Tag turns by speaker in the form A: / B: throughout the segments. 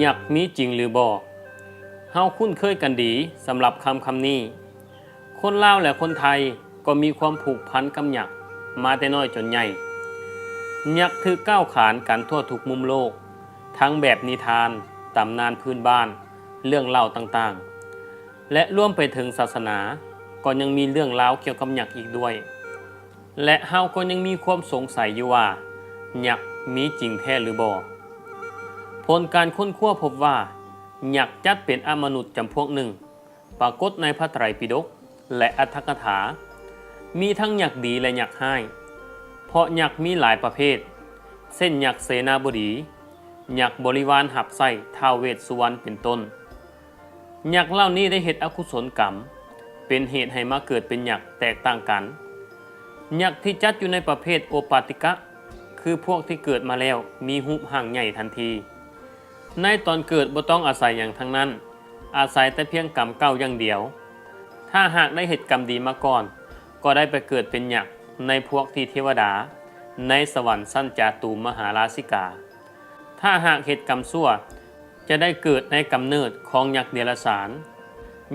A: ยักษ์มีจริงหรือบ่เฮาคุ้นเคยกันดีสำหรับคำนี้คนลาวและคนไทยก็มีความผูกพันกับยักษ์มาแต่น้อยจนใหญ่ยักษ์ถือก้าวขานกันทั่วทุกมุมโลกทั้งแบบนิทานตำนานพื้นบ้านเรื่องเล่าต่างๆและรวมไปถึงศาสนาก็ยังมีเรื่องราวเกี่ยวกับยักษ์อีกด้วยและเฮาก็ยังมีความสงสัยอยู่ว่ายักษ์มีจริงแท้หรือบ่ผลการค้นคว้าพบว่ายักษ์จัดเป็นอมนุษย์จำพวกหนึ่งปรากฏในพระไตรปิฎกและอรรถกถามีทั้งยักษ์ดีและยักษ์ร้ายเพราะยักษ์มีหลายประเภทเช่นยักษ์เสนาบดียักษ์บริวารหับไส้ท้าวเวสสุวรรณเป็นต้นยักษ์เหล่านี้ได้เฮ็ดอกุศลกรรมเป็นเหตุให้มาเกิดเป็นยักษ์แตกต่างกันยักษ์ที่จัดอยู่ในประเภทโอปาติกะคือพวกที่เกิดมาแล้วมีรูปร่างใหญ่ทันทีในตอนเกิดบ่ต้องอาศัยอย่างทั้งนั้นอาศัยแต่เพียงกรรมเก่าอย่างเดียวถ้าหากได้เหตุกรรมดีมาก่อนก็ได้ไปเกิดเป็นยักษ์ในพวกที่เทวดาในสวรรค์ชั้นจาตุมหาราชิกาถ้าหากเหตุกรรมชั่วจะได้เกิดในกำเนิดของยักษ์เดรัจฉาน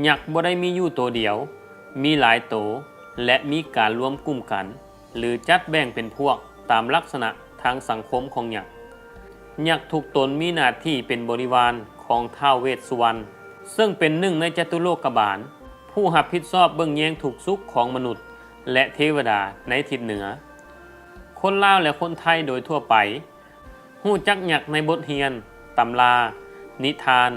A: ยักษ์บ่ได้มีอยู่ตัวเดียวมีหลายโตและมีการรวมกลุ่มกันหรือจัดแบ่งเป็นพวกตามลักษณะทางสังคมของยักษ์ยักษ์ทุกตนมีหน้าที่เป็นบริวารของท้าวเวสสุวรรณซึ่งเป็นหนึ่งในจตุโลกบาลผู้รับผิดชอบเบื้องแยงถูกสุขของมนุษย์และเทวดาในทิศเหนือคนลาวและคนไทยโดยทั่วไปฮู้จักยักษ์ในบทเรียนตำรานิทาน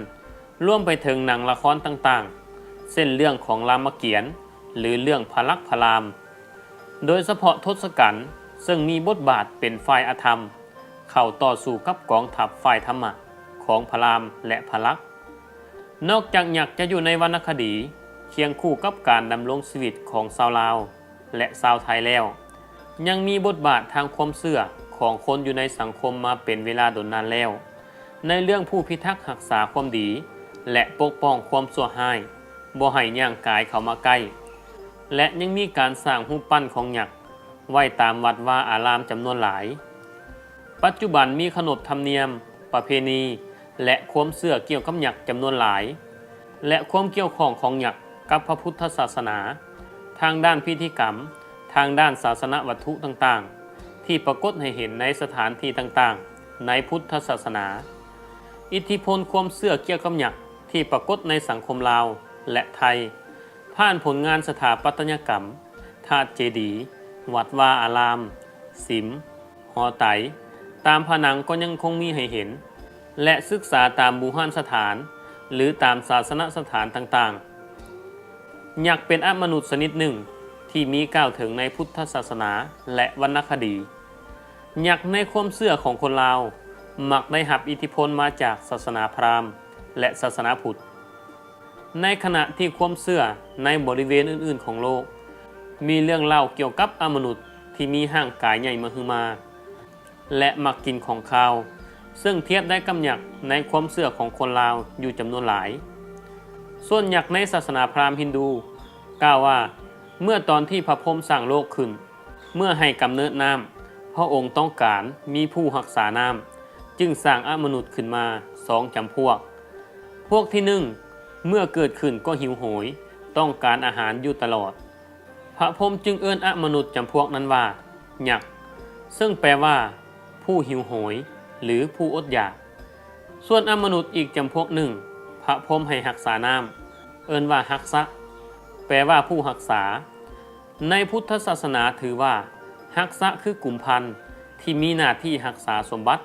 A: ร่วมไปถึงหนังละครต่างๆเส้นเรื่องของรามเกียรติ์หรือเรื่องพระลักษณ์พระรามโดยเฉพาะทศกัณฐ์ซึ่งมีบทบาทเป็นฝ่ายอธรรมเข้าต่อสู้กับกองทัพฝ่ายธรรมะของพระรามและพระลักษณ์นอกจากยักษ์จะอยู่ในวรรณคดีเคียงคู่กับการดำรงชีวิตของชาวลาวและชาวไทยแล้วยังมีบทบาททางความเชื่อของคนอยู่ในสังคมมาเป็นเวลาดนนานแล้วในเรื่องผู้พิทักษ์รักษาความดีและปกป้องความชั่วร้ายบ่ให้ย่างกายเข้ามาใกล้และยังมีการสร้างรูปปั้นของยักษ์ไว้ตามวัดวาอารามจำนวนหลายปัจจุบันมีขนบธรรมเนียมประเพณีและความเชื่อเกี่ยวกับยักษ์จำนวนหลายและความเกี่ยวข้องของยักษ์กับพระพุทธศาสนาทางด้านพิธีกรรมทางด้านศาสนวัตถุต่างๆที่ปรากฏให้เห็นในสถานที่ต่างๆในพุทธศาสนาอิทธิพลความเชื่อเกี่ยวกับยักษ์ที่ปรากฏในสังคมลาวและไทยผ่านผลงานสถาปัตยกรรมธาตุเจดีย์วัดวาอารามศิมป์หอไตรตามผนังก็ยังคงมีให้เห็นและศึกษาตามบูหานสถานหรือตามศาสนสถานต่างๆยักษ์เป็นอมนุษย์ชนิดหนึ่งที่มีกล่าวถึงในพุทธศาสนาและวรรณคดียักษ์ในความเชื่อของคนลาวมักได้รับอิทธิพลมาจากศาสนาพราหมณ์และศาสนาพุทธในขณะที่ความเชื่อในบริเวณอื่นๆของโลกมีเรื่องเล่าเกี่ยวกับอมนุษย์ที่มีร่างกายใหญ่มหึมาและมักกินของคาวซึ่งเทียบได้กับยักษ์ในความเชื่อของคนลาวอยู่จำนวนหลายส่วนยักษ์ในศาสนาพราหมณ์ฮินดูกล่าวว่าเมื่อตอนที่พระพรหมสร้างโลกขึ้นเมื่อให้กำเนิดน้ำพระองค์ต้องการมีผู้รักษาน้ำจึงสร้างอมนุษย์ขึ้นมา2 จำพวกที่1เมื่อเกิดขึ้นก็หิวโหยต้องการอาหารอยู่ตลอดพระพรหมจึงเอิ้นอมนุษย์จำพวกนั้นว่ายักษ์ซึ่งแปลว่าผู้หิวโหยหรือผู้อดอยากส่วนอมนุษย์อีกจำพวกหนึ่งพระพรหมให้รักษาน้ำเอิ้นว่ารักษะแปลว่าผู้รักษาในพุทธศาสนาถือว่ารักษะคือกลุ่มพันธุ์ที่มีหน้าที่รักษาสมบัติ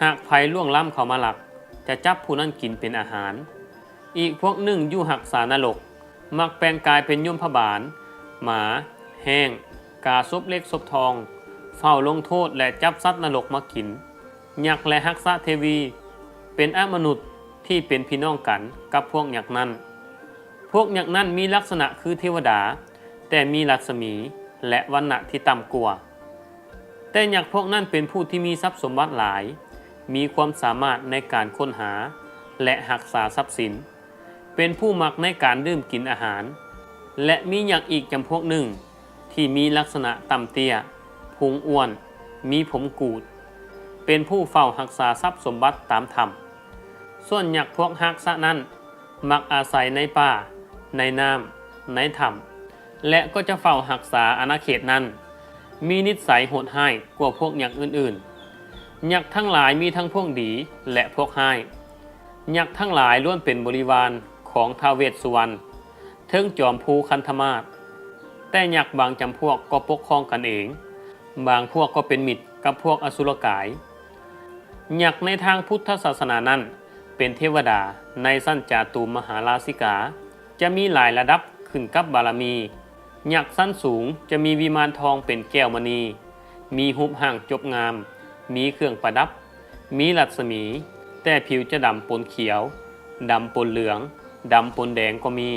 A: หากภัยล่วงล้ำเข้ามาลักจะจับผู้นั้นกินเป็นอาหารอีกพวกหนึ่งอยู่รักษานรกมักแปลงกายเป็นยมพบาลหมาแห้งกาศพเล็กศพทองเฝ้าลงโทษและจับสัตว์นรกมากินยักษ์และรักษะเทวีเป็นอมนุษย์ที่เป็นพี่น้องกันกับพวกยักษ์นั้นมีลักษณะคือเทวดาแต่มีรัศมีและวรรณะที่ต่ำกว่าแต่ยักษ์พวกนั้นเป็นผู้ที่มีทรัพย์สมบัติหลายมีความสามารถในการค้นหาและรักษาทรัพย์สินเป็นผู้มักในการดื่มกินอาหารและมียักษ์อีกจำพวกหนึ่งที่มีลักษณะต่ำเตี้ยพุงอ้วนมีผมกูดเป็นผู้เฝ้ารักษาทรัพย์สมบัติตามธรรม ส่วนยักษ์พวกฮักษะนั้นมักอาศัยในป่าในน้ำในถ้ำและก็จะเฝ้ารักษาอาณาเขตนั้นมีนิสัยโหดร้ายกว่าพวกยักษ์อื่นๆยักษ์ทั้งหลายมีทั้งพวกดีและพวกร้ายยักษ์ทั้งหลายล้วนเป็นบริวารของท้าวเวสสุวรรณเทิงจอมภูคันธมาศแต่ยักษ์บางจำพวกก็ปกครองกันเองบางพวกก็เป็นมิตรกับพวกอสุรกายยักษ์ในทางพุทธศาสนานั้นเป็นเทวดาในสั้นจาตุมหาราชิกาจะมีหลายระดับขึ้นกับบารมียักษ์สั้นสูงจะมีวิมานทองเป็นแก้วมณีมีหุบห่างจบงามมีเครื่องประดับมีรัศมีแต่ผิวจะดำปนเขียวดำปนเหลืองดำปนแดงก็มี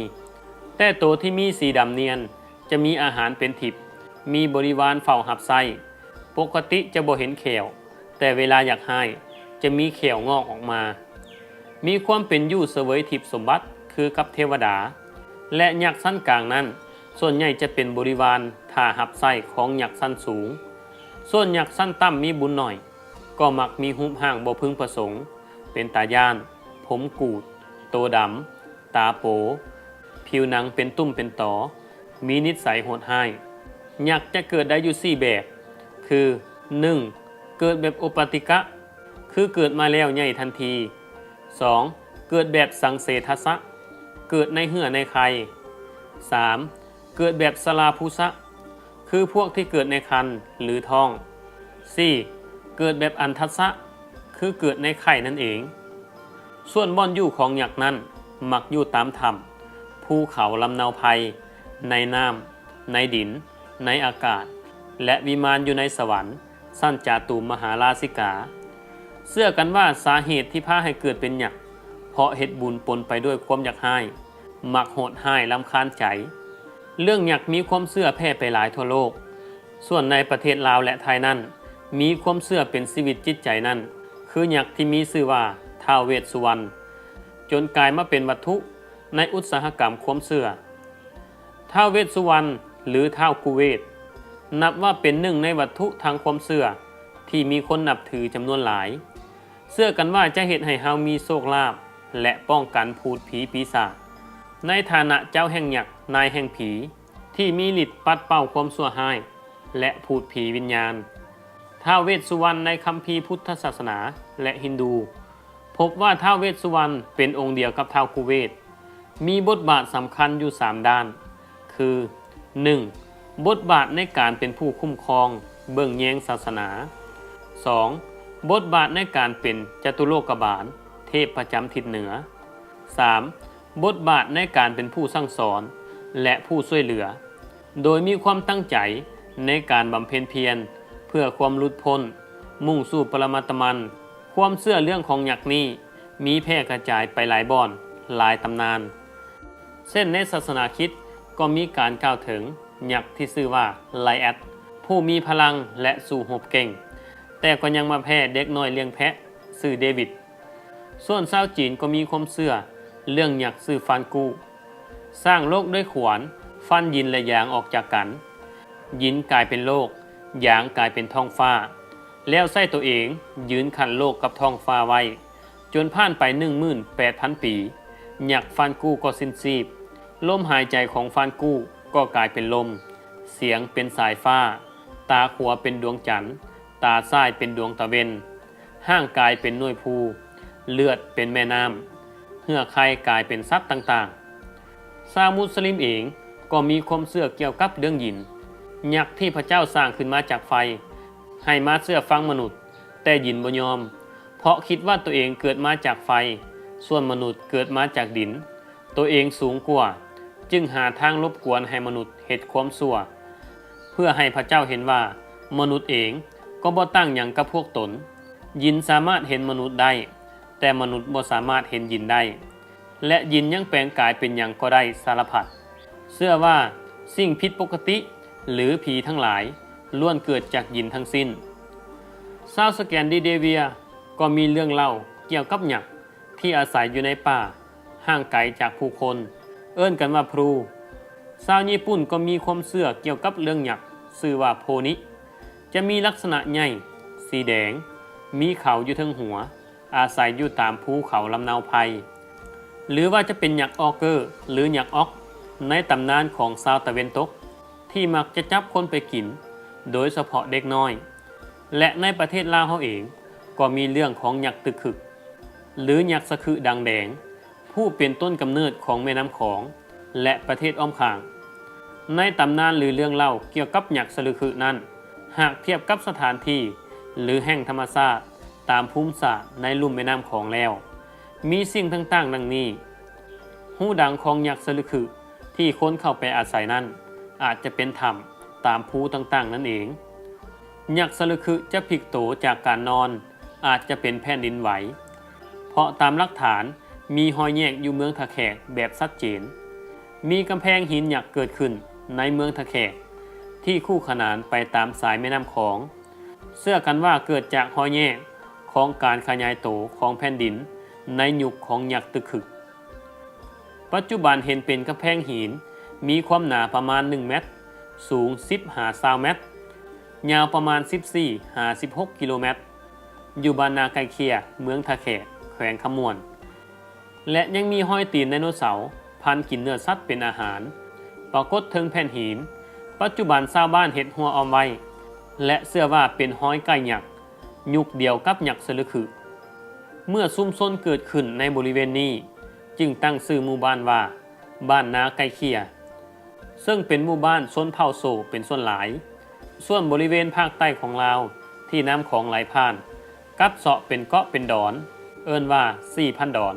A: แต่ตัวที่มีสีดำเนียนจะมีอาหารเป็นทิพย์มีบริวารเฝ้าหับไส้ปกติจะบ่เห็นแขวแต่เวลาอยากให้จะมีแขวงอกออกมามีความเป็นอยู่เสวยทิพย์สมบัติคือกับเทวดาและยักษ์สั้นกลางนั้นส่วนใหญ่จะเป็นบริวารท่าหับไส้ของยักษ์สั้นสูงส่วนยักษ์สั้นต่ำมีบุญหน่อยก็มักมีหุบห่างบ่พึงประสงค์เป็นตาย่านผมกูดโตดำตาโปผิวหนังเป็นตุ่มเป็นตอมีนิสัยโหดร้ายยักษ์จะเกิดได้อยู่4แบบคือ 1. เกิดแบบโอปาติกะคือเกิดมาแล้วใหญ่ทันที 2. เกิดแบบสังเสทัสสะเกิดในเหื่อในไข่ 3. เกิดแบบสลาภูสะคือพวกที่เกิดในครรภ์หรือท้อง 4. เกิดแบบอันทัสสะคือเกิดในไข่นั่นเองส่วนบ่อนอยู่ของยักษ์นั้นมักอยู่ตามถ้ำภูเขาลำนาวไพในน้ำในดินในอากาศและวิมานอยู่ในสวรรค์สั้นจาตุมหาราชิกาเชื่อกันว่าสาเหตุที่พาให้เกิดเป็นยักษ์เพราะเฮ็ดบุญปนไปด้วยความอยากให้มักโหดร้ายรำคาญใจเรื่องยักษ์มีความเชื่อแพร่ไปหลายทั่วโลกส่วนในประเทศลาวและไทยนั้นมีความเชื่อเป็นชีวิตจิตใจนั้นคือยักษ์ที่มีชื่อว่าท้าวเวสสุวรรณจนกลายมาเป็นวัตถุในอุตสาหกรรมความเชื่อท้าวเวสสุวรรณหรือท้าวกุเวศนับว่าเป็นหนึ่งในวัตถุทางความเชื่อที่มีคนนับถือจำนวนหลายเชื่อกันว่าจะเฮ็ดให้เฮามีโชคลาภและป้องกันพูดผีปีศาจในฐานะเจ้าแห่งยักษ์นายแห่งผีที่มีฤทธิ์ปัดเป่าความชั่วร้ายและพูดผีวิญญาณท้าวเวสสุวรรณในคัมภีร์พุทธศาสนาและฮินดูพบว่าท้าวเวสสุวรรณเป็นองค์เดียวกับท้าวกุเวศมีบทบาทสำคัญอยู่3ด้านคือ 1. บทบาทในการเป็นผู้คุ้มครองเบิ่งแยงศาสนา 2. บทบาทในการเป็นจตุโลกบาลเทพประจำทิศเหนือ 3. บทบาทในการเป็นผู้สั่งสอนและผู้ช่วยเหลือโดยมีความตั้งใจในการบำเพ็ญเพียรเพื่อความหลุดพ้นมุ่งสู่ปรมัตถมันความเชื่อเรื่องของยักษ์นี้มีแพร่กระจายไปหลายบ่อนหลายตำนานเช่นในศาสนาคริสต์ก็มีการกล่าวถึงยักษ์ที่ชื่อว่าไลแอดผู้มีพลังและสู้รบเก่งแต่ก็ยังมาแพ้เด็กน้อยเลี้ยงแพะชื่อเดวิดส่วนชาวจีนก็มีความเชื่อเรื่องยักษ์ชื่อฟานกู้สร้างโลกด้วยขวานฟันยินและหยางออกจากกันยินกลายเป็นโลกหยางกลายเป็นท้องฟ้าแล้วใส่ตัวเองยืนขันโลกกับท้องฟ้าไว้จนผ่านไป 18,000 ปียักษ์ฟานกู้ก็สิ้นชีพลมหายใจของฟานกู้ก็กลายเป็นลมเสียงเป็นสายฟ้าตาขวาเป็นดวงจันทร์ตาซ้ายเป็นดวงตะเวนห้างกายเป็นหน่วยภูเลือดเป็นแม่น้ำเหือกไข่กลายเป็นสัตว์ต่างๆชาวมุสลิมเองก็มีความเชื่อเกี่ยวกับเรื่องยินยักษ์ที่พระเจ้าสร้างขึ้นมาจากไฟให้มาเชื่อฟังมนุษย์แต่ยินบ่ยอมเพราะคิดว่าตัวเองเกิดมาจากไฟส่วนมนุษย์เกิดมาจากดินตัวเองสูงกว่าจึงหาทางรบกวนให้มนุษย์เฮ็ดความชั่วเพื่อให้พระเจ้าเห็นว่ามนุษย์เองก็บ่ตั้งหยังกับพวกตนยินสามารถเห็นมนุษย์ได้แต่มนุษย์บ่สามารถเห็นยินได้และยินยังแปลงกายเป็นหยังก็ได้สารพัดเชื่อว่าสิ่งผิดปกติหรือผีทั้งหลายล้วนเกิดจากยินทั้งสิ้นชาวสแกนดิเนเวียก็มีเรื่องเล่าเกี่ยวกับยักษ์ที่อาศัยอยู่ในป่าห่างไกลจากผู้คนเอิ้นกันว่าพลูชาวญี่ปุ่นก็มีความเชื่อเกี่ยวกับเรื่องยักษ์ชื่อว่าโพนิจะมีลักษณะใหญ่สีแดงมีเขาอยู่ทั้งหัว อาศัยอยู่ตามภูเขาลำนาวไพรหรือว่าจะเป็นยักษ์ออเกอร์หรือยักษ์ออกในตำนานของชาวตะเวนตกที่มักจะจับคนไปกินโดยเฉพาะเด็กน้อยและในประเทศลาวเฮาเองก็มีเรื่องของยักษ์ตึกขึกหรือยักษ์สะคือดังแดงผู้เป็นต้นกำเนิดของแม่น้ำของและประเทศอ้อมข้างในตำนานหรือเรื่องเล่าเกี่ยวกับยักษ์สะคือนั้นหากเทียบกับสถานที่หรือแห่งธรรมชาติตามภูมิศาสตร์ในลุ่มแม่น้ำของแล้วมีสิ่งต่างๆดังนี้หูดังของยักษ์สะคือที่คนเข้าไปอาศัยนั้นอาจจะเป็นถ้ำตามภูต่างๆนั่นเองยักษ์สะคือจะพลิกโตจากการนอนอาจจะเป็นแผ่นดินไหวเพราะตามหลักฐานมีรอยแยกอยู่เมืองทะแขกแบบชัดเจนมีกำแพงหินยักษ์เกิดขึ้นในเมืองทะแขกที่คู่ขนานไปตามสายแม่น้ำของเชื่อกันว่าเกิดจากรอยแยกของการขยายโตของแผ่นดินในยุคของยักษ์ตึกขึกปัจจุบันเห็นเป็นกำแพงหินมีความหนาประมาณ1เมตรสูง10-20 เมตรยาวประมาณ14-16 กิโลเมตรอยู่บ้านนาไกลเคียเมืองทะแขกแขวงขมวนและยังมีห้อยตีนไดโนเสาร์พันกินเนื้อสัตว์เป็นอาหารปรากฏถึงแผ่นหินปัจจุบันชาวบ้านเฮ็ดหัวออมไว้และเชื่อว่าเป็นห้อยไก่ยักษ์ยุคเดียวกับยักษ์สะคือเมื่อซุ่มซ่นเกิดขึ้นในบริเวณนี้จึงตั้งชื่อหมู่บ้านว่าบ้านนาไกลเคียซึ่งเป็นหมู่บ้านชนเผ่าโซเป็นส่วนหลายส่วนบริเวณภาคใต้ของลาวที่น้ำของไหลผ่านกัดเซาะเป็นเกาะเป็นดอนเอิ้นว่า 4,000 ดอน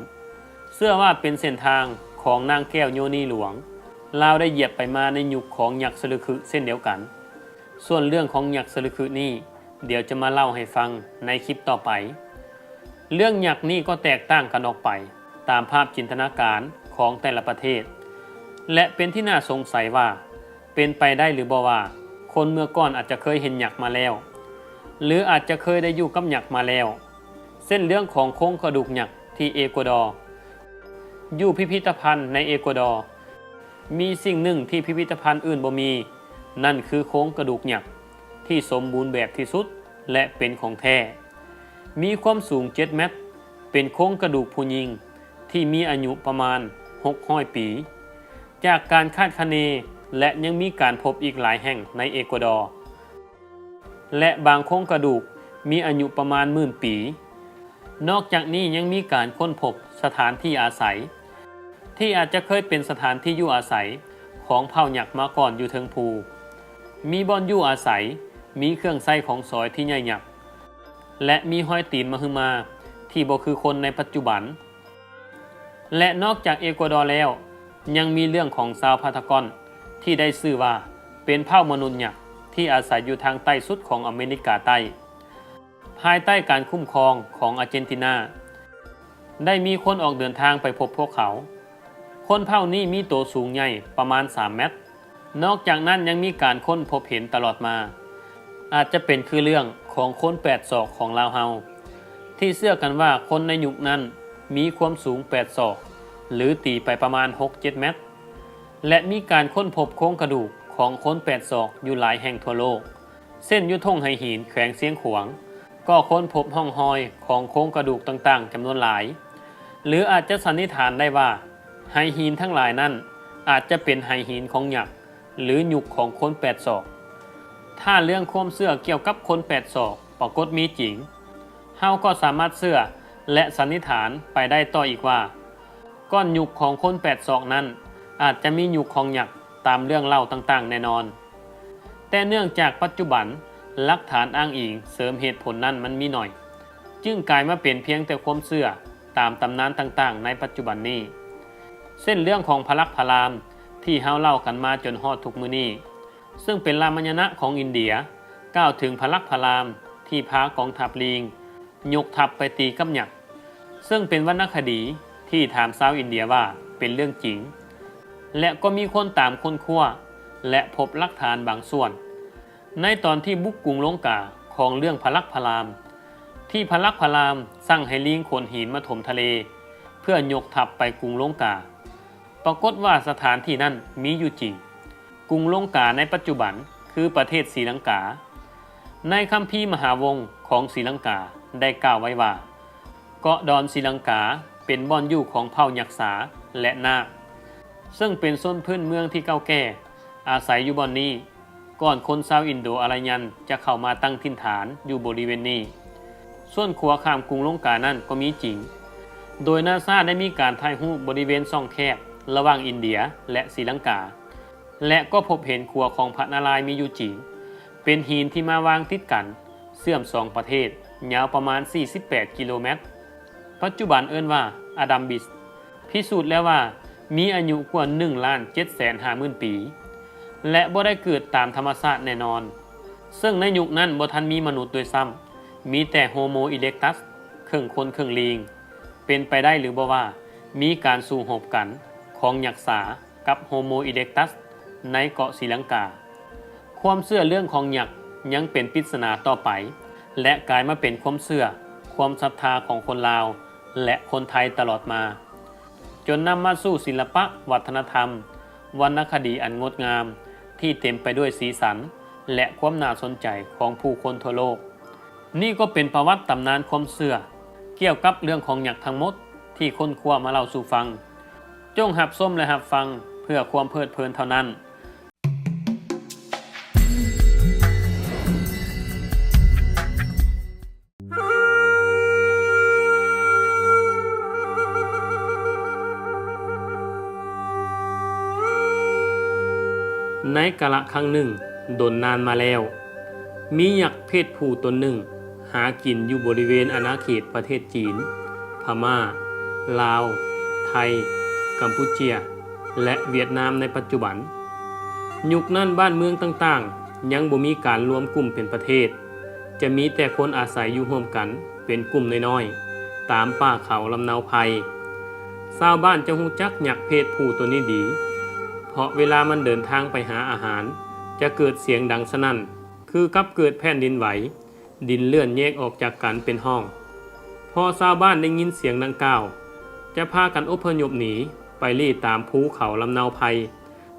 A: เชื่อว่าเป็นเส้นทางของนางแก้วโยนีหลวงลาวได้เหยียบไปมาในยุคของยักษ์สะคือเส้นเดียวกันส่วนเรื่องของยักษ์สะคือนี้เดี๋ยวจะมาเล่าให้ฟังในคลิปต่อไปเรื่องยักษ์นี้ก็แตกต่างกันออกไปตามภาพจินตนาการของแต่ละประเทศและเป็นที่น่าสงสัยว่าเป็นไปได้หรือบ่ว่าคนเมื่อก่อนอาจจะเคยเห็นยักษ์มาแล้วหรืออาจจะเคยได้อยู่กับยักษ์มาแล้วเส้นเรื่องของโครงกระดูกยักษ์ที่เอกวาดอร์อยู่พิพิธภัณฑ์ในเอกวาดอร์มีสิ่งหนึ่งที่พิพิธภัณฑ์อื่นบ่มีนั่นคือโครงกระดูกยักษ์ที่สมบูรณ์แบบที่สุดและเป็นของแท้มีความสูง7 เมตรเป็นโครงกระดูกผู้หญิงที่มีอายุประมาณ600 ปีจากการคาดคะเนและยังมีการพบอีกหลายแห่งในเอกวาดอร์และบางโครงกระดูกมีอายุประมาณ10,000 ปีนอกจากนี้ยังมีการค้นพบสถานที่อาศัยที่อาจจะเคยเป็นสถานที่อยู่อาศัยของเผ่ายักษ์มาก่อนอยู่เทิงภูมีบ่อนอยู่อาศัยมีเครื่องใช้ของสอยที่ใหญ่ยักษ์และมีห้อยตีนมหึมาที่บ่คือคนในปัจจุบันและนอกจากเอกวาดอร์แล้วยังมีเรื่องของชาวพาทากอนที่ได้ชื่อว่าเป็นเผ่ามนุษย์ยักษ์ที่อาศัยอยู่ทางใต้สุดของอเมริกาใต้ภายใต้การคุ้มครองของอาร์เจนตินาได้มีคนออกเดินทางไปพบพวกเขาคนเผ่านี้มีตัวสูงใหญ่ประมาณ3 เมตรนอกจากนั้นยังมีการค้นพบเห็นตลอดมาอาจจะเป็นคือเรื่องของคน8 ศอกของลาวเฮาที่เชื่อกันว่าคนในยุคนั้นมีความสูง8 ศอกหรือตีไปประมาณ 6-7 เมตรและมีการค้นพบโครงกระดูกของคน8 ศอกอยู่หลายแห่งทั่วโลกเส้นยุทงไหหินแขวงเสียงขวางก็ค้นพบห้องหอยของโครงกระดูกต่างๆจำนวนหลายหรืออาจจะสันนิษฐานได้ว่าไหหินทั้งหลายนั้นอาจจะเป็นไหหินของยักษ์หรือยุคของคน8 ศอกถ้าเรื่องความเชื่อเกี่ยวกับคน8 ศอกปรากฏมีจริงเฮาก็สามารถเชื่อและสันนิษฐานไปได้ต่ออีกว่าก้อนยุคของคน8 ศอกนั้นอาจจะมียุคของยักษ์ตามเรื่องเล่าต่างๆแน่นอนแต่เนื่องจากปัจจุบันหลักฐานอ้างอิงเสริมเหตุผลนั้นมันมีหน่อยจึงกลายมาเป็นเพียงแต่ความเชื่อตามตำนานต่างๆในปัจจุบันนี้เส้นเรื่องของพลักพลามที่เฮาเล่ากันมาจนฮอดทุกมื้อนี้ซึ่งเป็นรามายณะของอินเดียกล่าวถึงพลักพลามที่พากองทัพลิงยกทัพไปตีกับยักษ์ซึ่งเป็นวรรณคดีที่ถามชาวอินเดียว่าเป็นเรื่องจริงและก็มีคนตามค้นคว้าและพบหลักฐานบางส่วนในตอนที่บุกกรุงลงกาของเรื่องพลักพลามที่พลักพลามสั่งให้ลิงขนหินมาถมทะเลเพื่อยกทัพไปกรุงลงกาปรากฏว่าสถานที่นั้นมีอยู่จริงกรุงลงกาในปัจจุบันคือประเทศศรีลังกาในคัมภีร์มหาวงศ์ของศรีลังกาได้กล่าวไว้ว่า เกาะดอนศรีลังกาเป็นบ่อนอยู่ของเผ่ายักษาและนาคซึ่งเป็นส้นพื้นเมืองที่เก่าแก่อาศัยอยู่บ่อนนี้ก่อนคนชาวอินโดอารยันจะเข้ามาตั้งถิ่นฐานอยู่บริเวณนี้ส่วนขัวข้ามกรุงลงกานั้นก็มีจริงโดยนาซาได้มีการถ่ายรูปบริเวณช่องแคบระหว่างอินเดียและศรีลังกาและก็พบเห็นขัวของพระนารายณ์มีอยู่จริงเป็นหินที่มาวางติดกันเชื่อมสองประเทศยาวประมาณ48กิโลเมตรปัจจุบันเอิ้นว่าอดัมบิสพิสูจน์แล้วว่ามีอายุกว่า 1,750,000 ปีและบ่ได้เกิดตามธรรมชาติแน่นอนซึ่งในยุคนั้นบ่ทันมีมนุษย์ด้วยซ้ำมีแต่โฮโมอิเล็กตัสครึ่งคนครึ่งลิงเป็นไปได้หรือบ่ว่ามีการสู้รบกันของยักษ์สากับโฮโมอิเล็กตัสในเกาะศรีลังกาความเชื่อเรื่องของยักษ์ยังเป็นปริศนาต่อไปและกลายมาเป็นความเชื่อความศรัทธาของคนลาวและคนไทยตลอดมาจนนำมาสู่ศิลปะวัฒนธรรมวรรณคดีอันงดงามที่เต็มไปด้วยสีสันและความน่าสนใจของผู้คนทั่วโลกนี่ก็เป็นประวัติตำนานความเชื่อเกี่ยวกับเรื่องของยักษ์ทั้งหมดที่คนครัวมาเล่าสู่ฟังจงรับชมและรับฟังเพื่อความเพลิดเพลินเท่านั้นในกาลครั้งหนึ่งดนนานมาแล้วมียักษ์เพศผู้ตนหนึ่งหากินอยู่บริเวณอาณาเขตประเทศจีนพม่าลาวไทยกัมพูชาและเวียดนามในปัจจุบันยุคนั้นบ้านเมืองต่างๆยังบ่มีการรวมกลุ่มเป็นประเทศจะมีแต่คนอาศัยอยู่ร่วมกันเป็นกลุ่มน้อยๆตามป่าเขาลำเนาไพรชาวบ้านจะรู้จักยักษ์เพศผู้ตัวนี้ดีเพราะเวลามันเดินทางไปหาอาหารจะเกิดเสียงดังสนั่นคือกับเกิดแผ่นดินไหวดินเลื่อนแยกออกจากกันเป็นห้องพอชาวบ้านได้ยินเสียงดังกล่าวจะพากันอพยพหนีไปลี้ตามภูเขาลำเนาไพร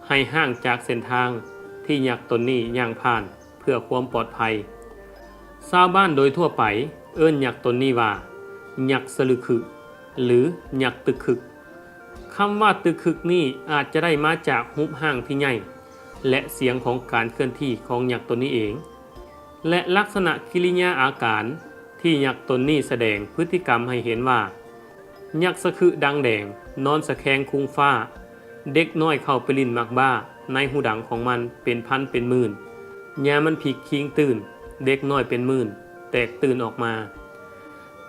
A: ให้ห่างจากเส้นทางที่ยักษ์ตนนี้ย่างผ่านเพื่อความปลอดภัยชาวบ้านโดยทั่วไปเอิ้นยักษ์ตนนี้ว่ายักษ์สลึคือหรือยักษ์ตึกคึกคำว่าตึกคึกนี่อาจจะได้มาจากรูปร่างที่ใหญ่และเสียงของการเคลื่อนที่ของยักษ์ตนนี้เองและลักษณะกิริยาอาการที่ยักษ์ตนนี้แสดงพฤติกรรมให้เห็นว่ายักษ์สะคือดังแดงนอนสะแคงคุงฟ้าเด็กน้อยเข้าไปลิ้นมักบ้าในหูดังของมันเป็นพันเป็นหมื่นยามันผิกคิงตื่นเด็กน้อยเป็นหมื่นแตกตื่นออกมา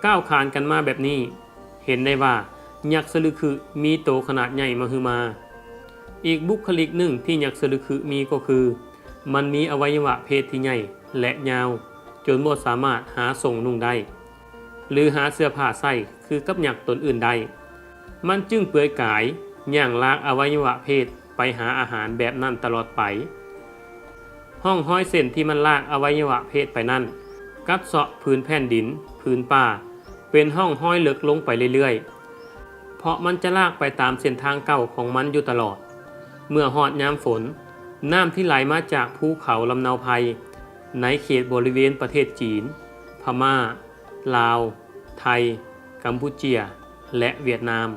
A: ก้าวขานกันมาแบบนี้เห็นได้ว่ายักษ์สลึคือมีโตขนาดใหญ่มหึมาอีกบุคลิกหนึ่งที่ยักษ์สลึคือมีก็คือมันมีอวัยวะเพศที่ใหญ่และยาวจนบ่สามารถหาส่งนุ่งได้หรือหาเสื้อผ้าใส่คือกับยักษ์ตนอื่นได้มันจึงเปลือยกายย่างลากอวัยวะเพศไปหาอาหารแบบนั้นตลอดไปห้องห้อยเส้นที่มันลากอวัยวะเพศไปนั่นกัดเซาะพื้นแผ่นดินพื้นป่าเป็นห้องห้อยลึกลงไปเรื่อยๆเพราะมันจะลากไปตามเส้นทางเก่าของมันอยู่ตลอดเมื่อฮอดยามฝนน้ำที่ไหลมาจากภูเขาลำเนาไพรในเขตบริเวณประเทศจีนพม่าลาวไทยกัมพูชาและเวียดนาม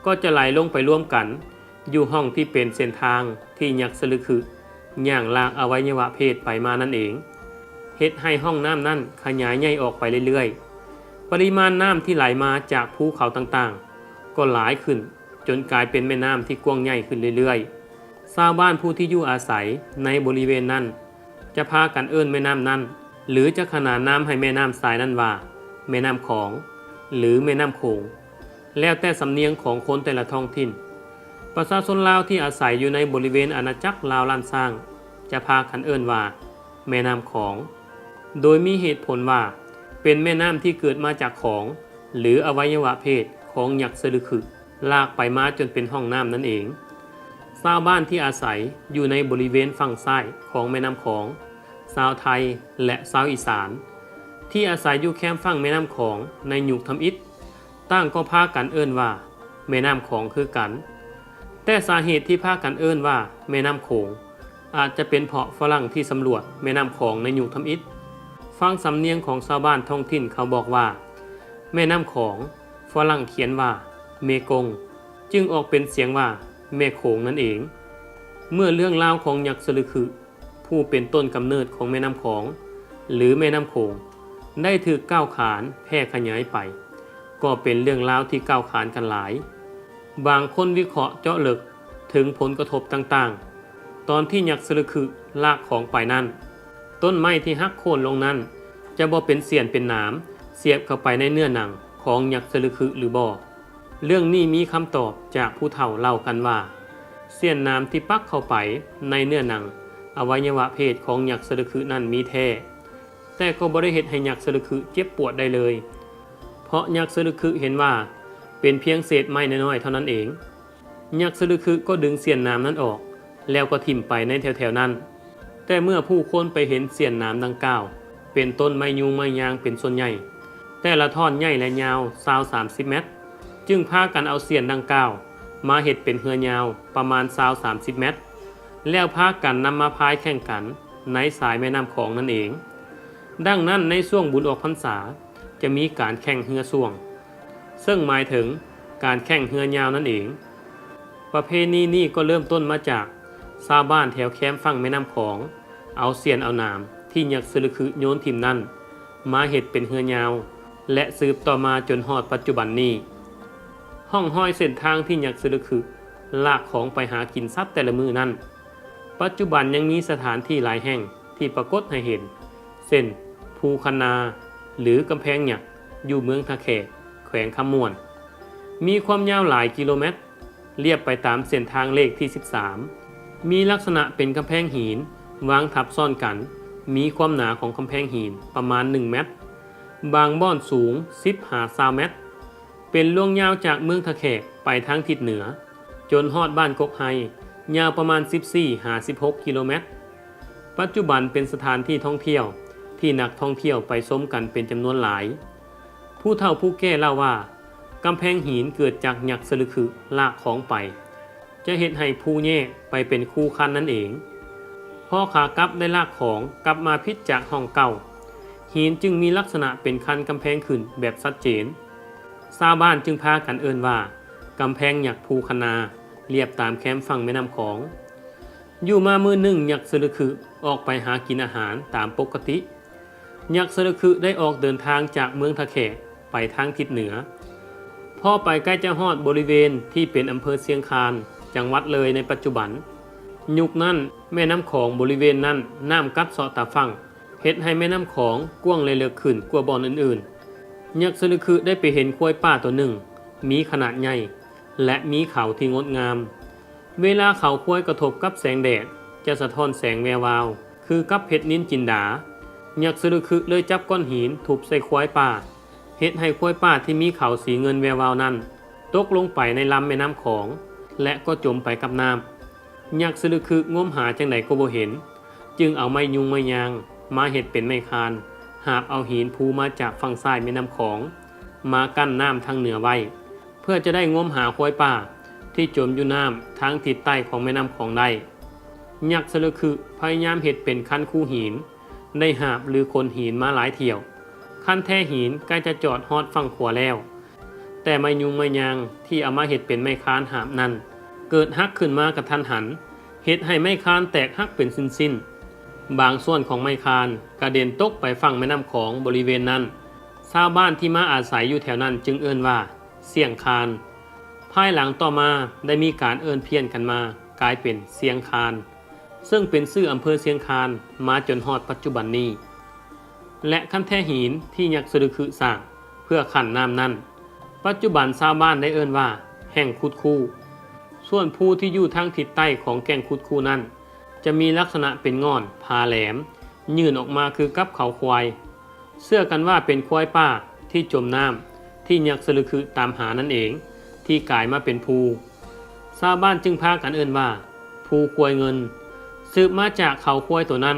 A: ก็จะไหลลงไปร่วมกันอยู่ห้องที่เป็นเส้นทางที่ยักษ์สลึคือย่างลากอวัยวะเพศไปมานั่นเองเฮ็ดให้ห้องน้ำนั่นขยายใหญ่ออกไปเรื่อยๆปริมาณน้ำที่ไหลมาจากภูเขาต่างๆก็หลายขึ้นจนกลายเป็นแม่น้ำที่กว้างใหญ่ขึ้นเรื่อยๆชาวบ้านผู้ที่อยู่อาศัยในบริเวณนั้นจะพากันเอิ้นแม่น้ำนั้นหรือจะขนานนามให้แม่น้ำทรายนั้นว่าแม่น้ำของหรือแม่น้ำโขงแล้วแต่สำเนียงของคนแต่ละท้องถิ่นประชาชนลาวที่อาศัยอยู่ในบริเวณอาณาจักรลาวล้านสร้างจะพากันเอิ้นว่าแม่น้ำของโดยมีเหตุผลว่าเป็นแม่น้ำที่เกิดมาจากของหรืออวัยวะเพศของยักษ์สลึคือลากไปมาจนเป็นห้องน้ำนั่นเองชาวบ้านที่อาศัยอยู่ในบริเวณฝั่งซ้ายของแม่น้ำของชาวไทยและชาวอีสานที่อาศัยอยู่แคมฝั่งแม่น้ำของในยุคทำอิฐตั้งก็พากันเอิ้นว่าแม่น้ำของคือกันแต่สาเหตุที่พากันเอิ้นว่าแม่น้ำโขงอาจจะเป็นเพราะฝรั่งที่สำรวจแม่น้ำของในยุคทำอิฐฟังสำเนียงของชาวบ้านท้องถิ่นเขาบอกว่า แม่น้ำของฝรั่งเขียนว่าเมกงจึงออกเป็นเสียงว่าแม่โขงนั่นเอง เมื่อเรื่องราวของยักษ์สลึคือผู้เป็นต้นกำเนิดของแม่น้ำของหรือแม่น้ำโขงได้ถูกก้าวขานแพร่ขยายไปก็เป็นเรื่องราวที่ก้าวขานกันหลายบางคนวิเคราะห์เจาะลึกถึงผลกระทบต่างๆตอนที่ยักษ์สลึคือลากของไปนั้นต้นไม้ที่หักโค่นลงนั้นจะบ่เป็นเสี้ยนเป็นหนามเสียบเข้าไปในเนื้อหนังของยักษ์สลึคือหรือบ่เรื่องนี้มีคำตอบจากผู้เฒ่าเล่ากันว่าเสี้ยนหนามที่ปักเข้าไปในเนื้อหนังอวัยวะเพศของยักษ์สลึคือนั้นมีแท้แต่ก็บ่ได้เฮ็ดให้ยักษ์สลึคือเจ็บปวดได้เลยเพราะยักษ์สลึคือเห็นว่าเป็นเพียงเศษไม้น้อยๆเท่านั้นเองยักษ์สลึคือก็ดึงเสี้ยนหนามนั้นออกแล้วก็ทิ่มไปในแถวๆนั้นแต่เมื่อผู้คนไปเห็นเสี้ยนหนามดังกล่าวเป็นต้นไม้ยูงไม้ยางเป็นส่วนใหญ่แต่ละท่อนใหญ่และยาว20-30 เมตรจึงพากันเอาเสี้ยนดังกล่าวมาเฮ็ดเป็นเรือยาวประมาณ20-30 เมตรแล้วพากันนำมาพายแข่งกันในสายแม่น้ำของนั่นเองดังนั้นในช่วงบุญออกพรรษาจะมีการแข่งเรือส่วงซึ่งหมายถึงการแข่งเรือยาวนั่นเองประเพณีนี้ก็เริ่มต้นมาจากชาวบ้านแถวแคมป์ฝั่งแม่น้ำของเอาเสียนเอาหนามที่ยักษ์สลึคือโยนถิ่มนั้นมาเฮ็ดเป็นเรือยาวและสืบต่อมาจนฮอดปัจจุบันนี้ห้องห้อยเส้นทางที่ยักษ์สลึคือลากของไปหากินทรัพย์แต่ละมือนั้นปัจจุบันยังมีสถานที่หลายแห่งที่ปรากฏให้เห็นเช่นภูคะนาหรือกำแพงหยักอยู่เมืองทะแขกแขวงคำม่วนมีความยาวหลายกิโลเมตรเรียบไปตามเส้นทางเลขที่13มีลักษณะเป็นกำแพงหินวางทับซ้อนกันมีความหนาของกำแพงหินประมาณ1 เมตรบางบ่อนสูง10-20 เมตรเป็นล่วงยาวจากเมืองทะแขกไปทางทิศเหนือจนฮอดบ้านกกไฮยาวประมาณ14-16 กิโลเมตรปัจจุบันเป็นสถานที่ท่องเที่ยวที่นักท่องเที่ยวไปชมกันเป็นจำนวนหลายผู้เฒ่าผู้แก่เล่าว่ากำแพงหินเกิดจากยักษ์สลึคือลากของไปจะเฮ็ดให้ผู้แย่ไปเป็นคู่คันนั่นเองพอขากลับได้ลากของกลับมาพิษจากห้องเก่าหินจึงมีลักษณะเป็นคันกำแพงขึ้นแบบชัดเจนชาวบ้านจึงพากันเอิ้นว่ากำแพงยักษ์ภูคะนาเรียบตามแคมป์ฝั่งแม่น้ำของอยู่มามื้อหนึ่งยักษ์สลึคือออกไปหากินอาหารตามปกติยักษ์สลึคือได้ออกเดินทางจากเมืองทะแขกไปทางทิศเหนือพอไปใกล้จะฮอดบริเวณที่เป็นอำเภอเชียงคานจังหวัดเลยในปัจจุบันยุคนั้นแม่น้ำของบริเวณนั้นน้ำกัดเซาะตาฝั่งเฮ็ดให้แม่น้ำของกว้างเลยเลือกขึ้นกว่าบ่อนอื่นๆยักษ์สลึคือได้ไปเห็นควายป่าตัวหนึ่งมีขนาดใหญ่และมีเขาที่งดงามเวลาเขาควายกระทบกับแสงแดดจะสะท้อนแสงแวววาวคือกับเพชรนินจินดายักษ์สลึคือเลยจับก้อนหินทุบใส่ควายป่าเฮ็ดให้ควายป่าที่มีเขาสีเงินแวววาวนั้นตกลงไปในลำแม่น้ำของและก็จมไปกับน้ำยักษ์สลึคืองมหาจังไหนก็บ่เห็นจึงเอาไม้ยุงไม้ยางมาเฮ็ดเป็นไม้คานหาบเอาหินภูมาจากฝั่งซ้ายแม่น้ำของมากั้นน้ำทางเหนือไว้เพื่อจะได้งมหาควายป่าที่จมอยู่น้ำทางทิศใต้ของแม่น้ำของได้ยักษ์สลึคือพยายามเฮ็ดเป็นคันคู่หินได้หาบหรือคนหินมาหลายเที่ยวคันแท้หินใกล้จะจอดฮอดฝั่งขวาแล้วแต่ไม้ยุงไม้ยางที่เอามาเฮ็ดเป็นไม้คานหาบนั้นเกิดหักขึ้นมากระทันหันเฮ็ดให้ไม้คานแตกหักเป็นสิ้นๆบางส่วนของไม้คานกระเด็นตกไปฝั่งแม่น้ำของบริเวณนั้นชาวบ้านที่มาอาศัยอยู่แถวนั้นจึงเอิ้นว่าเสียงคานภายหลังต่อมาได้มีการเอิ้นเพี้ยนกันมากลายเป็นเสียงคานซึ่งเป็นชื่ออำเภอเสียงคานมาจนฮอดปัจจุบันนี้และคันแท้หินที่ยักษ์สลึคือสร้างเพื่อขันน้ำนั้นปัจจุบันชาวบ้านได้เอิ้นว่าแห่งคุดคู่ส่วนภูที่อยู่ทางทิศใต้ของแก่งคุดคู่นั้นจะมีลักษณะเป็นง่อนพาแหลมยื่นออกมาคือกับเขาควายเชื่อกันว่าเป็นควายป่าที่จมน้ำที่ยักษ์สลึคือตามหานั่นเองที่กลายมาเป็นภูชาวบ้านจึงพากันเอิ้นว่าภูควายเงินสืบมาจากเขาควายตัวนั้น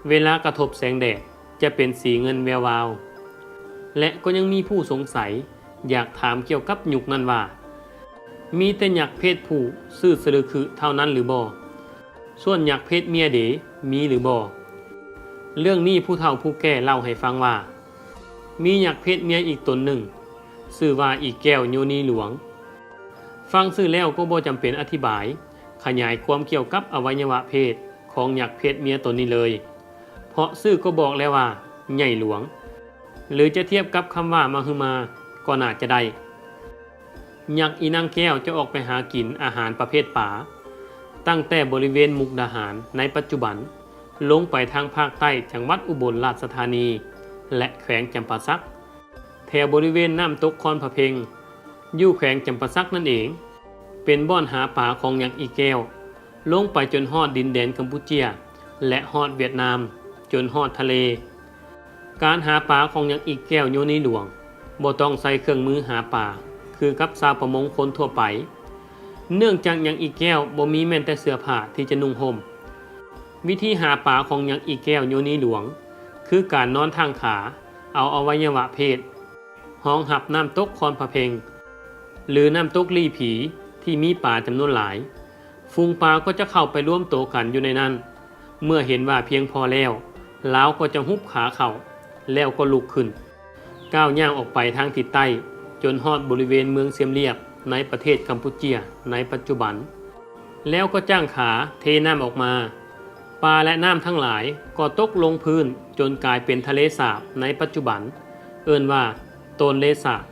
A: เวลากระทบแสงแดดจะเป็นสีเงินแวววาวและก็ยังมีผู้สงสัยอยากถามเกี่ยวกับยุคนั้นว่ามีแต่ยักษ์เพศผู้ชื่อสลึคือเท่านั้นหรือบ่ส่วนยักษ์เพศเมียเด๋มีหรือบ่เรื่องนี้ผู้เฒ่าผู้แก่เล่าให้ฟังว่ามียักษ์เพศเมียอีกตนหนึ่ง ชื่อว่าอีแก้วโยนีหลวงฟังชื่อแล้วก็บ่จำเป็นอธิบายขยายความเกี่ยวกับอวัยวะเพศของยักษ์เพศเมียตนนี้เลยเพราะชื่อก็บอกแล้วว่าใหญ่หลวงหรือจะเทียบกับคำว่ามหึมาก็น่าจะได้ยักษ์อีนางแก้วจะออกไปหากินอาหารประเภทป่าตั้งแต่บริเวณมุกดาหารในปัจจุบันลงไปทางภาคใต้จังหวัดอุบลราชธานีและแขวงจำปาสักแถวบริเวณน้ำตกคอนพะเพ็งอยู่แขวงจำปาสักนั่นเองเป็นบ่อนหาป่าของยักษ์อีแก้วลงไปจนฮอดดินแดนกัมพูเชียและฮอดเวียดนามจนฮอดทะเลการหาป่าของยักษ์อีแก้วโยนีหลวงบ่ต้องใส่เครื่องมือหาป่าคือกับชาวประมงคนทั่วไปเนื่องจากยักษ์อีแก้วบ่มีแม้แต่เสื้อผ้าที่จะนุ่งห่มวิธีหาป่าของยักษ์อีแก้วโยนีหลวงคือการนอนทางขาเอาอวัยวะเพศห้องหับน้ำตกคอนพะเพ็งหรือน้ำตกลี่ผีที่มีป่าจำนวนหลายฝูงปลาก็จะเข้าไปร่วมโตกันอยู่ในนั้นเมื่อเห็นว่าเพียงพอแล้วล้าวก็จะหุบขาเข่าแล้วก็ลุกขึ้นก้าวย่างออกไปทางทิศใต้จนฮอดบริเวณเมืองเซียมเรียบในประเทศกัมพูเชียในปัจจุบันแล้วก็จ้างขาเทน้ำออกมาปลาและน้ำทั้งหลายก็ตกลงพื้นจนกลายเป็นทะเลสาบในปัจจุบันเอิ้นว่าโตนเลสาบ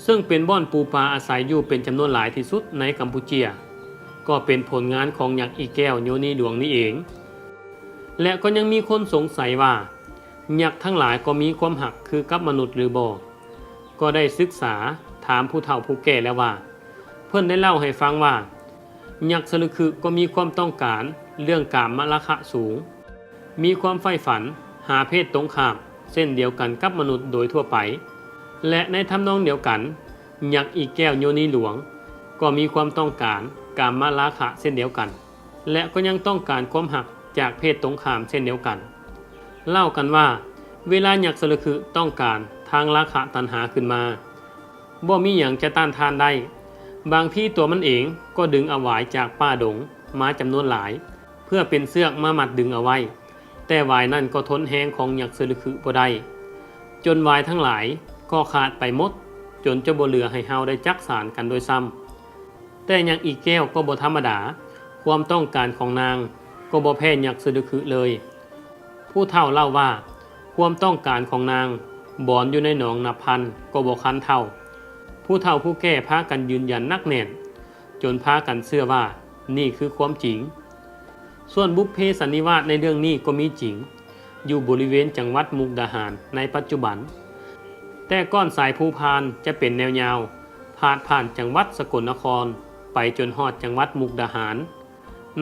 A: ซึ่งเป็นบ่อนปูปลาอาศัยอยู่เป็นจำนวนหลายที่สุดในกัมพูเชียก็เป็นผลงานของยักษ์อีแก้วโยนีหลวงนี่เองและก็ยังมีคนสงสัยว่ายักษ์ทั้งหลายก็มีความหักคือกับมนุษย์หรือบ่ก็ได้ศึกษาถามผู้เฒ่าผู้แก่แล้วว่าเพิ่นได้เล่าให้ฟังว่ายักษ์สลึคือก็มีความต้องการเรื่องกามราคะสูงมีความใฝ่ฝันหาเพศตรงข้ามเส้นเดียวกันกับมนุษย์โดยทั่วไปและในทำนองเดียวกันยักษ์อีแก้วโยนีหลวงก็มีความต้องการกามราคะเส้นเดียวกันและก็ยังต้องการความหักจากเพศตรงข้ามเช่นเดียวกันเล่ากันว่าเวลายักษ์สลึคือต้องการทางราคะตัณหาขึ้นมาบ่มีหยังจะต้านทานได้บางที่ตัวมันเองก็ดึงเอาหวายจากป่าดงมาจำนวนหลายเพื่อเป็นเสือกมามัดดึงเอาไว้แต่หวายนั่นก็ทนแห้งของยักษ์สลึคือบ่ได้จนหวายทั้งหลายก็ขาดไปหมดจนจะบ่เหลือให้เฮาได้จักสานกันโดยซ้ำแต่ยักษ์อีแก้วก็บ่ธรรมดาความต้องการของนางก็บ่แพ้ยักษ์สลึคือเลยผู้เฒ่าเล่าว่าความต้องการของนางบ่อนอยู่ในหนองนับพันก็บ่คันเท่าผู้เฒ่าผู้แก่พากันยืนยันนักแน่นจนพากันเชื่อว่านี่คือความจริงส่วนบุพเพสันนิวาสในเรื่องนี้ก็มีจริงอยู่บริเวณจังหวัดมุกดาหารในปัจจุบันแต่ก้อนสายภูพานจะเป็นแนวยาวผ่านจังหวัดสกลนครไปจนฮอดจังหวัดมุกดาหาร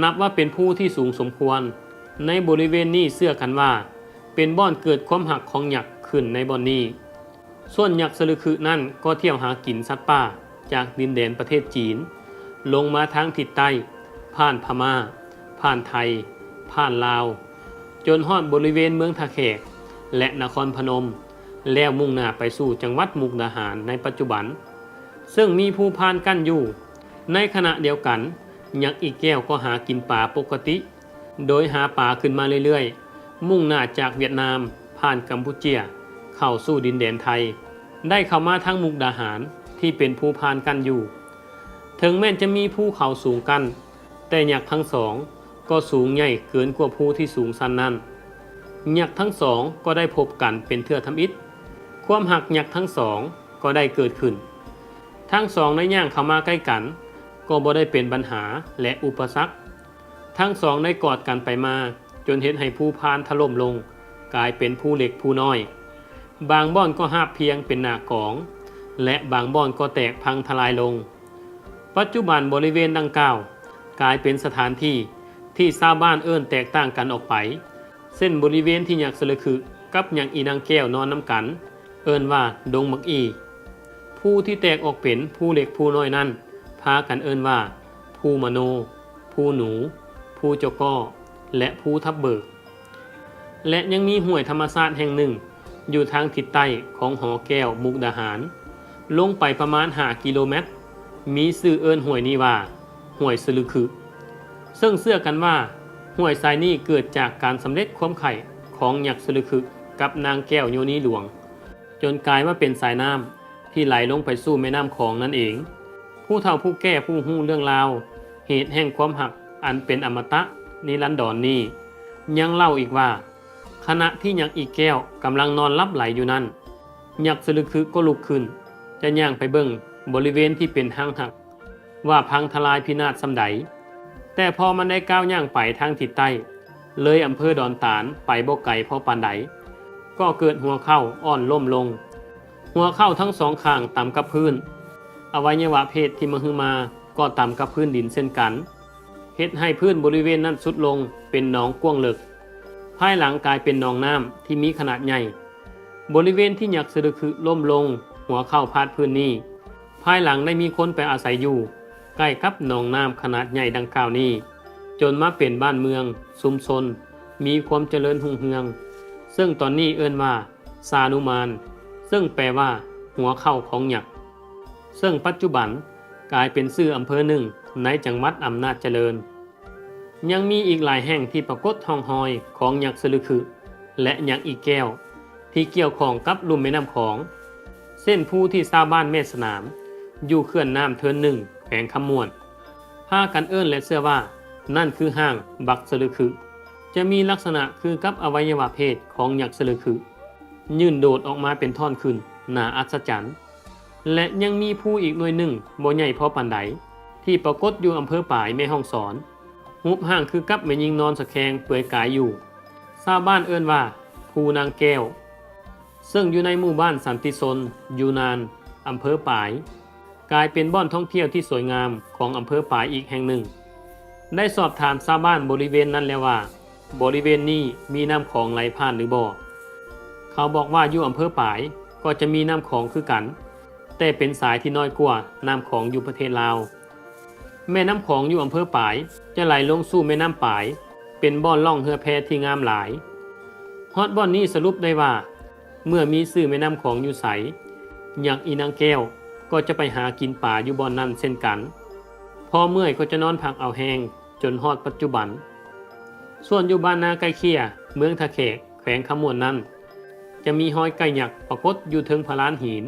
A: นับว่าเป็นผู้ที่สูงสมควรในบริเวณนี้เชื่อกันว่าเป็นบ่อนเกิดความหักของยักษ์ขึ้นในบ่อนนี้ส่วนยักษ์สลึคือนั่นก็เที่ยวหากินสัตว์ป่าจากดินแดนประเทศจีนลงมาทางทิศใต้ผ่านพม่าผ่านไทยผ่านลาวจนฮอดบริเวณเมืองทะแขกและนครพนมแล้วมุ่งหน้าไปสู่จังหวัดมุกดาหารในปัจจุบันซึ่งมีภูพานกั้นอยู่ในขณะเดียวกันยักษ์อีแก้วก็หากินป่าปกติโดยหาป่าขึ้นมาเรื่อยๆมุ่งหน้าจากเวียดนามผ่านกัมพูเชียเข้าสู่ดินแดนไทยได้เข้ามาทั้งมุกดาหารที่เป็นภูพานกั้นอยู่ถึงแม้จะมีภูเขาสูงกั้นแต่ยักษ์ทั้งสองก็สูงใหญ่เกินกว่าภูที่สูงสั้นนั้นยักษ์ทั้งสองก็ได้พบกันเป็นเทื่อทำอิฐความหักยักษ์ทั้งสองก็ได้เกิดขึ้นทั้งสองได้ย่างเข้ามาใกล้กันก็บ่ได้เป็นปัญหาและอุปสรรคทั้งสองได้กอดกันไปมาจนเห็นให้ภูพานถล่มลงกลายเป็นภูเหล็กภูน้อยบางบ่อนก็หาบเพียงเป็นหน้ากองและบางบ่อนก็แตกพังทลายลงปัจจุบันบริเวณดังกล่าวกลายเป็นสถานที่ที่ชาวบ้านเอิ้นแตกต่างกันออกไปเส้นบริเวณที่ยักษ์สลึคือกับยักษ์อีนางแก้วนอนน้ำกันเอิ้นว่าดงมักอีผู้ที่แตกออกเป็นภูเหล็กภูน้อยนั้นพากันเอิ้นว่าภูมโนภูหนูภูเจ้าก้อและภูทับเบิกและยังมีห้วยธรรมชาติแห่งหนึ่งอยู่ทางทิศใต้ของหอแก้วมุกดาหารลงไปประมาณ5 กิโลเมตรมีชื่อเอิ้นห้วยนี้ว่าห้วยสลึคือซึ่งเชื่อกันว่าห้วยทรายนี้เกิดจากการสำเร็จความไข่ของยักษ์สลึคือกับนางแก้วโยนีหลวงจนกลายมาเป็นสายน้ำ ที่ไหลลงไปสู่แม่น้ำของนั่นเองผู้เฒ่าผู้แก่ผู้ฮู้เรื่องราวเหตุแห่งความหักอันเป็นอมตะนิรันดรนี้ยังเล่าอีกว่าขณะที่ยักษ์อีแก้วกำลังนอนหลับไหลอยู่นั้นยักษ์สลึคือก็ลุกขึ้นจะย่างไปเบิ่งบริเวณที่เป็นห้างหักว่าพังทลายพินาศสำใดแต่พอมันได้ก้าวย่างไปทางทิศใต้เลยอำเภอดอนตาลไปบ่ไกลพอปานใดก็เกิดหัวเข้าอ่อนล่มลงหัวเข้าทั้งสองข้างต่ำกับพื้นอวัยวะเพศที่มหึมาก็ต่ำกับพื้นดินเช่นกันเฮ็ดให้พื้นบริเวณนั้นสุดลงเป็นหนองกว้างลึกภายหลังกลายเป็นหนองน้ำที่มีขนาดใหญ่บริเวณที่ยักษ์สะดึกล่มลงหัวเข้าพาดพื้นนี้ภายหลังได้มีคนไปอาศัยอยู่ใกล้กับหนองน้ำขนาดใหญ่ดังกล่าวนี้จนมาเป็นบ้านเมืองชุมชนมีความเจริญรุ่งเรืองซึ่งตอนนี้เอิ้นว่าสานุมานซึ่งแปลว่าหัวเข้าของยักษ์ซึ่งปัจจุบันกลายเป็นชื่ออำเภอหนึ่งในจังหวัดอำนาจเจริญยังมีอีกหลายแห่งที่ปรากฏท้องหอยของยักษ์สลึคือและยักษ์อีแก้วที่เกี่ยวข้องกับลุ่มแม่น้ำของเส้นผู้ที่ชาวบ้านแม่สนามอยู่เขื่อนน้ำเทินหนึ่งแขวงคำม่วนพากันเอิ้นและเชื่อว่านั่นคือห้างบักสลึคือจะมีลักษณะคือกับอวัยวะเพศของยักษ์สลึคือยื่นโดดออกมาเป็นท่อนขึ้นน่าอัศจรรย์และยังมีผู้อีกหน่วยหนึ่งบ่ใหญ่พอปานใดที่ปรากฏอยู่อำเภอป่ายแม่ฮ่องสอนหุบห่างคือกับแม่ยิงนอนสะแคงเปื่อยกายอยู่ชาวบ้านเอิ้นว่าภูนางแก้วซึ่งอยู่ในหมู่บ้านสันติชนยูนานอำเภอป่ายกลายเป็นบ่อนท่องเที่ยวที่สวยงามของอำเภอป่ายอีกแห่งหนึ่งได้สอบถามชาวบ้านบริเวณนั้นแล้วว่าบริเวณนี้มีน้ำของไหลผ่านหรือบ่เขาบอกว่าอยู่อำเภอป่ายก็จะมีน้ำของคือกันแต่เป็นสายที่น้อยกว่าน้ำของอยู่ประเทศลาวแม่น้ำของอยู่อำเภอป่ายจะไหลลงสู่แม่น้ำป่ายเป็นบ่อนล่องเรือแพที่งามหลายฮอดบ่อนนี้สรุปได้ว่าเมื่อมีชื่อแม่น้ำของอยู่ใสยักษ์อีนางแก้วก็จะไปหากินป่าอยู่บ่อนนั้นเช่นกันพอเมื่อยก็จะนอนพักเอาแห้งจนฮอดปัจจุบันส่วนอยู่บ้านนาไก่เคียเมืองทะแขกแขวงขมวนนั้นจะมีห้อยไก่ยักษ์ปรากฏอยู่ถึงพลานหิน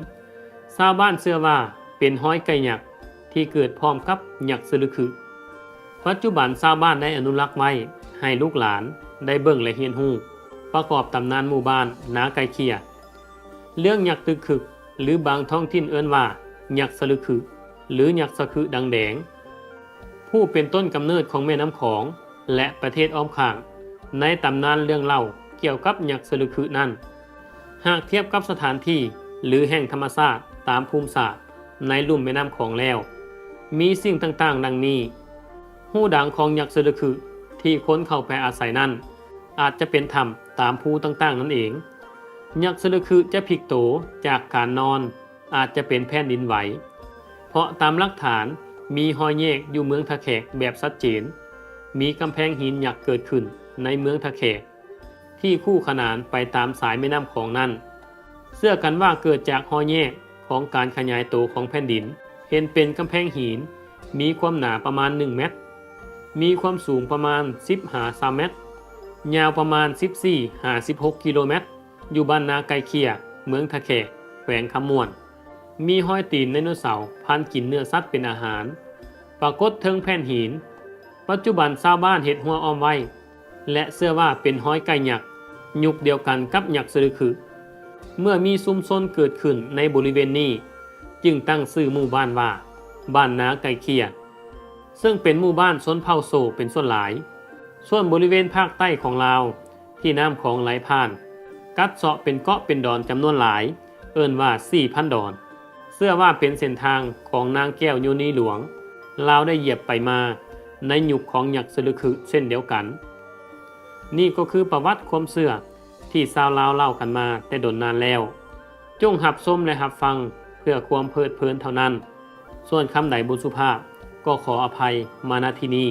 A: ชาวบ้านเชื่อว่าเป็นห้อยไก่ยักษ์ที่เกิดพร้อมกับยักษ์สลึคือปัจจุบันชาวบ้านได้อนุรักษ์ไว้ให้ลูกหลานได้เบิ่งและเรียนรู้ประกอบตำนานหมู่บ้านนาไก่เคียเรื่องยักษ์ตึกขึกหรือบางท้องถิ่นเอิ้นว่ายักษ์สลึคือหรือยักษ์สะคือดังแดงผู้เป็นต้นกำเนิดของแม่น้ำของและประเทศอ้อมข้างในตำนานเรื่องเล่าเกี่ยวกับยักษ์สลึคือนั้นหากเทียบกับสถานที่หรือแห่งธรรมชาติตามภูมิศาสตร์ในลุ่มแม่น้ำของแล้วมีสิ่งต่างๆดังนี้หูดังของยักษ์สลึคือที่คนเข้าไปอาศัยนั้นอาจจะเป็นถ้ำตามภูต่างๆนั่นเองยักษ์สลึคือจะพลิกโตจากการนอนอาจจะเป็นแผ่นดินไหวเพราะตามหลักฐานมีหอยแยกอยู่เมืองทะแขกแบบชัดเจนมีกำแพงหินยักษ์เกิดขึ้นในเมืองทะแขกที่คู่ขนานไปตามสายแม่น้ำของนั้นเชื่อกันว่าเกิดจากหอยแยกของการขยายตัวของแผ่นดินเห็นเป็นกำแพงหินมีความหนาประมาณ1 เมตรมีความสูงประมาณ10-3 เมตรยาวประมาณ14-16 กิโลเมตรอยู่บ้านนาไก่เคียเมืองทะแขกแขวงคำม่วนมีห้อยตีนไดโนเสาร์พันกินเนื้อสัตว์เป็นอาหารปรากฏเทิงแผ่นหินปัจจุบันชาวบ้านเฮ็ดหัวอ้อมไว้และเชื่อว่าเป็นห้อยไก่ยักษ์ยุคเดียวกันกับยักษ์สลึคือเมื่อมีชุมชนเกิดขึ้นในบริเวณนี้จึงตั้งชื่อหมู่บ้านว่าบ้านนาไก่เคียซึ่งเป็นหมู่บ้านชนเผ่าโซเป็นส่วนหลายส่วนบริเวณภาคใต้ของลาวที่น้ำของไหลผ่านกัดเซาะเป็นเกาะเป็นดอนจำนวนหลายเอิ้นว่า 4,000 ดอนเชื่อว่าเป็นเส้นทางของนางแก้วโยนีหลวงลาวได้เหยียบไปมาในยุคของยักษ์สลึคือเช่นเดียวกันนี่ก็คือประวัติความเชื่อที่ชาวลาวเล่ากันมาแต่ดนนานแล้วจงรับชมและรับฟังเพื่อความเพลิดเพลินเท่านั้นส่วนคำใดบุญสุภาพก็ขออภัยมาณที่นี้